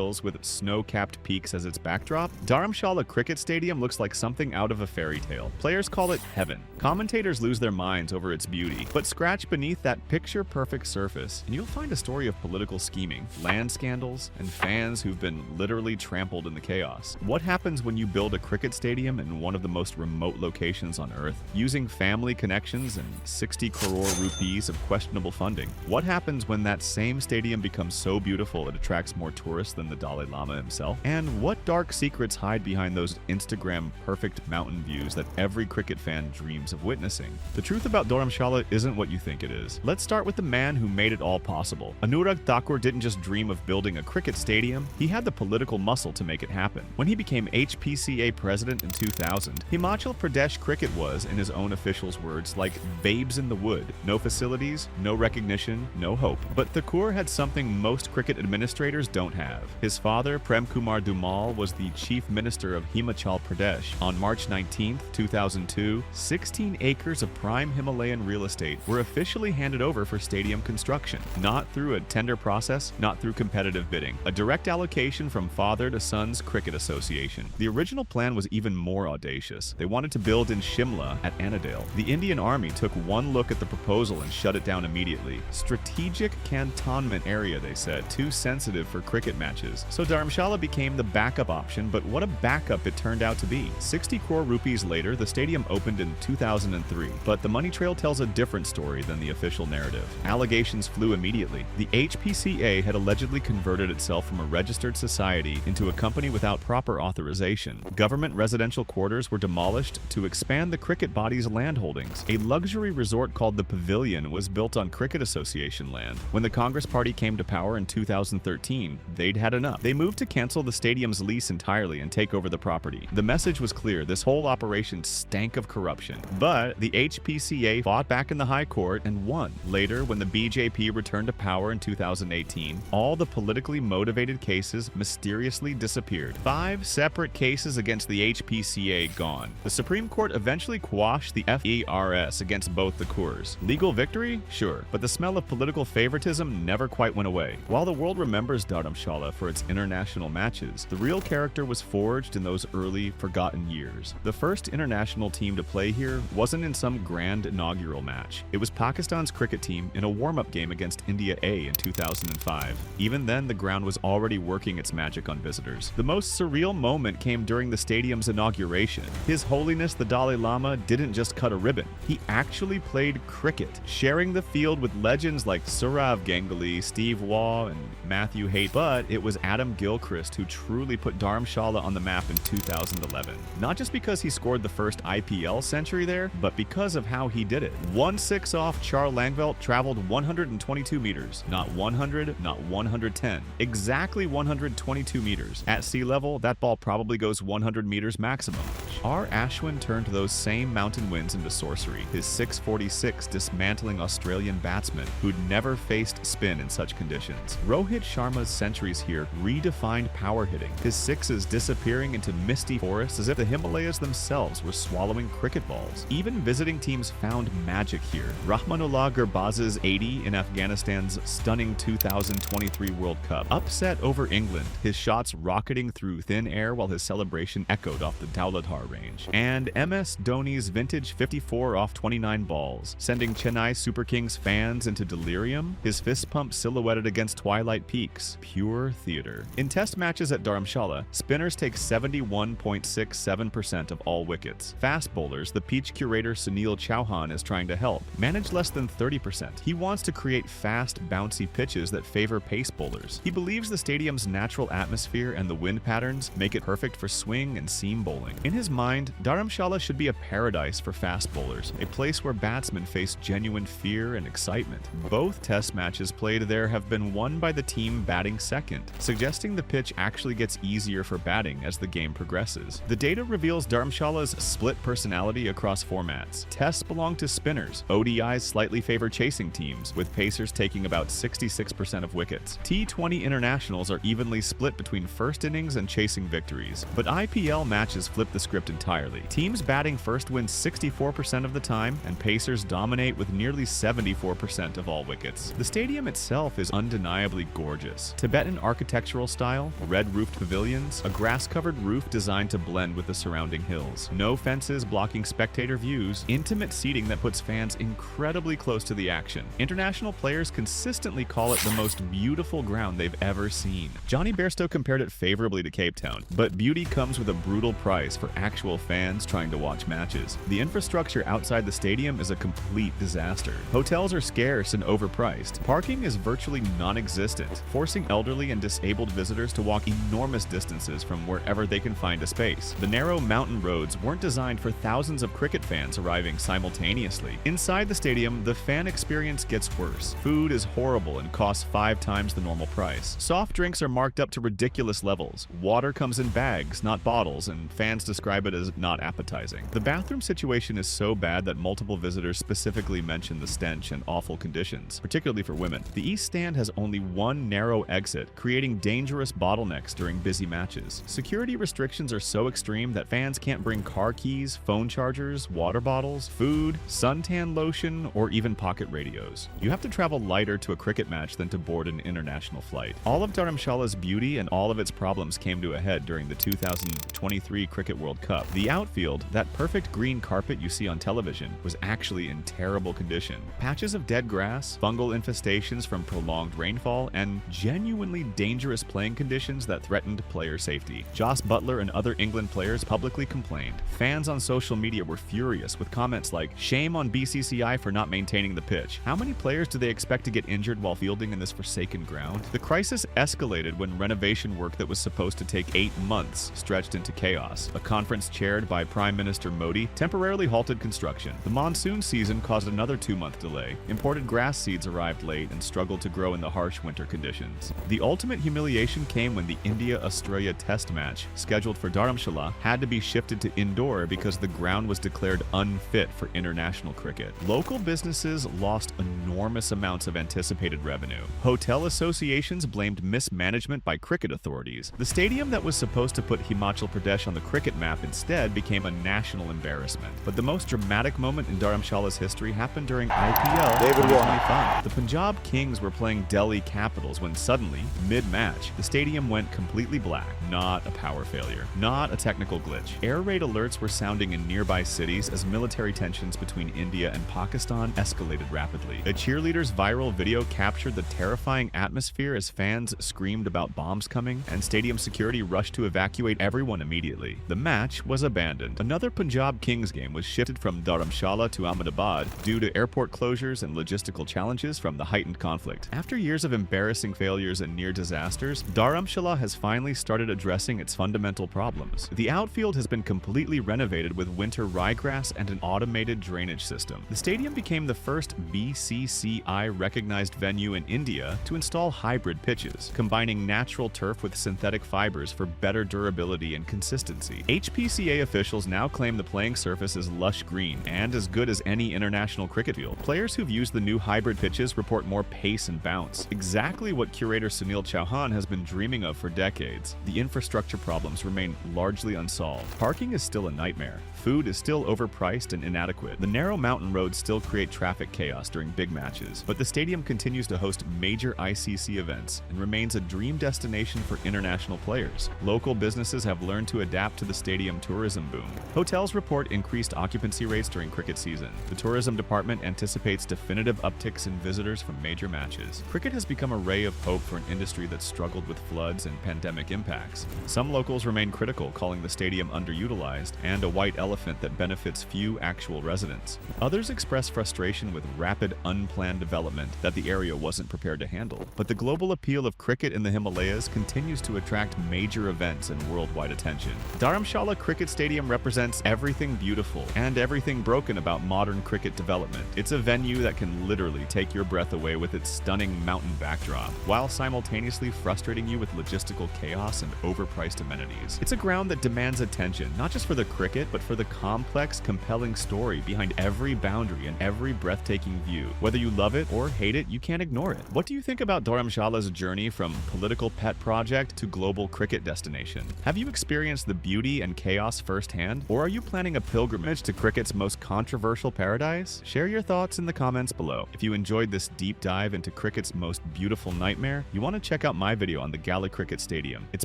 hills with snow-capped peaks as its backdrop, Dharamshala Cricket Stadium looks like something out of a fairy tale. Players call it heaven. Commentators lose their minds over its beauty, but scratch beneath that picture-perfect surface, and you'll find a story of political scheming, land scandals, and fans who've been literally trampled in the chaos. What happens when you build a cricket stadium in one of the most remote locations on Earth, using family connections and 60 crore rupees of questionable funding? What happens when that same stadium becomes so beautiful it attracts more tourists than the Dalai Lama himself? And what dark secrets hide behind those Instagram-perfect mountain views that every cricket fan dreams of witnessing? The truth about Dharamshala isn't what you think it is. Let's start with the man who made it all possible. Anurag Thakur didn't just dream of building a cricket stadium, he had the political muscle to make it happen. When he became HPCA president in 2000, Himachal Pradesh cricket was, in his own officials' words, like babes in the wood. No facilities, no recognition, no hope. But Thakur had something most cricket administrators don't have. His father, Prem Kumar Dhumal, was the chief minister of Himachal Pradesh. On March 19, 2002, 16 acres of prime Himalayan real estate were officially handed over for stadium construction. Not through a tender process, not through competitive bidding. A direct allocation from father to son's cricket association. The original plan was even more audacious. They wanted to build in Shimla at Annandale. The Indian Army took one look at the proposal and shut it down immediately. Strategic cantonment area, they said, too sensitive for cricket matches. So Dharamshala became the backup option, but what a backup it turned out to be. 60 crore rupees later, the stadium opened in 2003, but the money trail tells a different story than the official narrative. Allegations flew immediately. The HPCA had allegedly converted itself from a registered society into a company without proper authorization. Government residential quarters were demolished to expand the cricket body's land holdings. A luxury resort called the Pavilion was built on Cricket Association land. When the Congress Party came to power in 2013, they'd had enough. They moved to cancel the stadium's lease entirely and take over the property. The message was clear: this whole operation stank of corruption. But the HPCA fought back in the High Court and won. Later, when the BJP returned to power in 2018, all the politically motivated cases mysteriously disappeared. 5 separate cases against the HPCA gone. The Supreme Court eventually quashed the FERS against both the Coors. Legal victory? Sure, but the smell of political favoritism never quite went away. While the world remembers Dharamshala for its international matches, the real character was forged in those early, forgotten years. The first international team to play here wasn't in some grand inaugural match. It was Pakistan's cricket team in a warm-up game against India A in 2005. Even then, the ground was already working its magic on visitors. The most surreal moment came during the stadium's inauguration. His Holiness the Dalai Lama didn't just cut a ribbon. He actually played cricket, sharing the field with legends like Sourav Ganguly, Steve Waugh, and Matthew Hayes. But it was Adam Gilchrist who truly put Dharamshala on the map in 2011. Not just because he scored the first IPL century there, but because of how he did it. 1-6 off Char Langveld traveled 122 meters. Not 100, not 110. Exactly 122 meters. At sea level, that ball probably goes 100 meters maximum. R. Ashwin turned those same mountain winds into sorcery, his 646 dismantling Australian batsmen who'd never faced spin in such conditions. Rohit Sharma's centuries here redefined power hitting, his sixes disappearing into misty forests as if the Himalayas themselves were swallowing cricket balls. Even visiting teams found magic here. Rahmanullah Gurbaz's 80 in Afghanistan's stunning 2023 World Cup upset over England, his shots rocketing through thin air while his celebration echoed off the Dauladhar range. And MS Dhoni's vintage 54 off 29 balls, sending Chennai Super Kings fans into delirium, his fist pump silhouetted against twilight peaks. Pure theater. In test matches at Dharamshala, spinners take 71.67% of all wickets. Fast bowlers, the pitch curator Sunil Chauhan is trying to help, manage less than 30%. He wants to create fast, bouncy pitches that favor pace bowlers. He believes the stadium's natural atmosphere and the wind patterns make it perfect for swing and seam bowling. In his mind, Dharamshala should be a paradise for fast bowlers, a place where batsmen face genuine fear and excitement. Both test matches played there have been won by the team batting second, suggesting the pitch actually gets easier for batting as the game progresses. The data reveals Dharamshala's split personality across formats. Tests belong to spinners. ODIs slightly favor chasing teams, with pacers taking about 66% of wickets. T20 internationals are evenly split between first innings and chasing victories. But IPL matches flip the script entirely. Teams batting first win 64% of the time, and pacers dominate with nearly 74% of all wickets. The stadium itself is undeniably gorgeous. Tibetan architecture architectural style, red-roofed pavilions, a grass-covered roof designed to blend with the surrounding hills, no fences blocking spectator views, intimate seating that puts fans incredibly close to the action. International players consistently call it the most beautiful ground they've ever seen. Johnny Bairstow compared it favorably to Cape Town, but beauty comes with a brutal price for actual fans trying to watch matches. The infrastructure outside the stadium is a complete disaster. Hotels are scarce and overpriced. Parking is virtually non-existent, forcing elderly and disabled visitors to walk enormous distances from wherever they can find a space. The narrow mountain roads weren't designed for thousands of cricket fans arriving simultaneously. Inside the stadium, the fan experience gets worse. Food is horrible and costs 5 times the normal price. Soft drinks are marked up to ridiculous levels. Water comes in bags, not bottles, and fans describe it as not appetizing. The bathroom situation is so bad that multiple visitors specifically mention the stench and awful conditions, particularly for women. The East Stand has only one narrow exit, creating dangerous bottlenecks during busy matches. Security restrictions are so extreme that fans can't bring car keys, phone chargers, water bottles, food, suntan lotion, or even pocket radios. You have to travel lighter to a cricket match than to board an international flight. All of Dharamshala's beauty and all of its problems came to a head during the 2023 Cricket World Cup. The outfield, that perfect green carpet you see on television, was actually in terrible condition. Patches of dead grass, fungal infestations from prolonged rainfall, and genuinely dangerous playing conditions that threatened player safety. Joss Butler and other England players publicly complained. Fans on social media were furious with comments like, "Shame on BCCI for not maintaining the pitch. How many players do they expect to get injured while fielding in this forsaken ground?" The crisis escalated when renovation work that was supposed to take 8 months stretched into chaos. A conference chaired by Prime Minister Modi temporarily halted construction. The monsoon season caused another 2-month delay. Imported grass seeds arrived late and struggled to grow in the harsh winter conditions. The ultimate humiliation came when the India-Australia test match, scheduled for Dharamshala, had to be shifted to indoor because the ground was declared unfit for international cricket. Local businesses lost enormous amounts of anticipated revenue. Hotel associations blamed mismanagement by cricket authorities. The stadium that was supposed to put Himachal Pradesh on the cricket map instead became a national embarrassment. But the most dramatic moment in Dharamshala's history happened during IPL 2025. The Punjab Kings were playing Delhi Capitals when suddenly, mid-match, the stadium went completely black. Not a power failure, not a technical glitch. Air raid alerts were sounding in nearby cities as military tensions between India and Pakistan escalated rapidly. A cheerleader's viral video captured the terrifying atmosphere as fans screamed about bombs coming, and stadium security rushed to evacuate everyone immediately. The match was abandoned. Another Punjab Kings game was shifted from Dharamshala to Ahmedabad due to airport closures and logistical challenges from the heightened conflict. After years of embarrassing failures and near disasters, Dharamshala has finally started addressing its fundamental problems. The outfield has been completely renovated with winter ryegrass and an automated drainage system. The stadium became the first BCCI-recognized venue in India to install hybrid pitches, combining natural turf with synthetic fibers for better durability and consistency. HPCA officials now claim the playing surface is lush green and as good as any international cricket field. Players who've used the new hybrid pitches report more pace and bounce, exactly what curator Sunil Chauhan has been dreaming of for decades. The infrastructure problems remain largely unsolved. Parking is still a nightmare. Food is still overpriced and inadequate. The narrow mountain roads still create traffic chaos during big matches, but the stadium continues to host major ICC events and remains a dream destination for international players. Local businesses have learned to adapt to the stadium tourism boom. Hotels report increased occupancy rates during cricket season. The tourism department anticipates definitive upticks in visitors from major matches. Cricket has become a ray of hope for an industry that struggled with floods and pandemic impacts. Some locals remain critical, calling the stadium underutilized and a white elephant that benefits few actual residents. Others express frustration with rapid, unplanned development that the area wasn't prepared to handle. But the global appeal of cricket in the Himalayas continues to attract major events and worldwide attention. Dharamshala Cricket Stadium represents everything beautiful and everything broken about modern cricket development. It's a venue that can literally take your breath away with its stunning mountain backdrop, while simultaneously frustrating you with logistical chaos and overpriced amenities. It's a ground that demands attention, not just for the cricket, but for the complex, compelling story behind every boundary and every breathtaking view. Whether you love it or hate it, you can't ignore it. What do you think about Dharamshala's journey from political pet project to global cricket destination? Have you experienced the beauty and chaos firsthand, or are you planning a pilgrimage to cricket's most controversial paradise? Share your thoughts in the comments below. If you enjoyed this deep dive into cricket's most beautiful nightmare, you want to check out out my video on the Gala Cricket Stadium. It's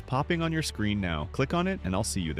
popping on your screen now. Click on it and I'll see you there.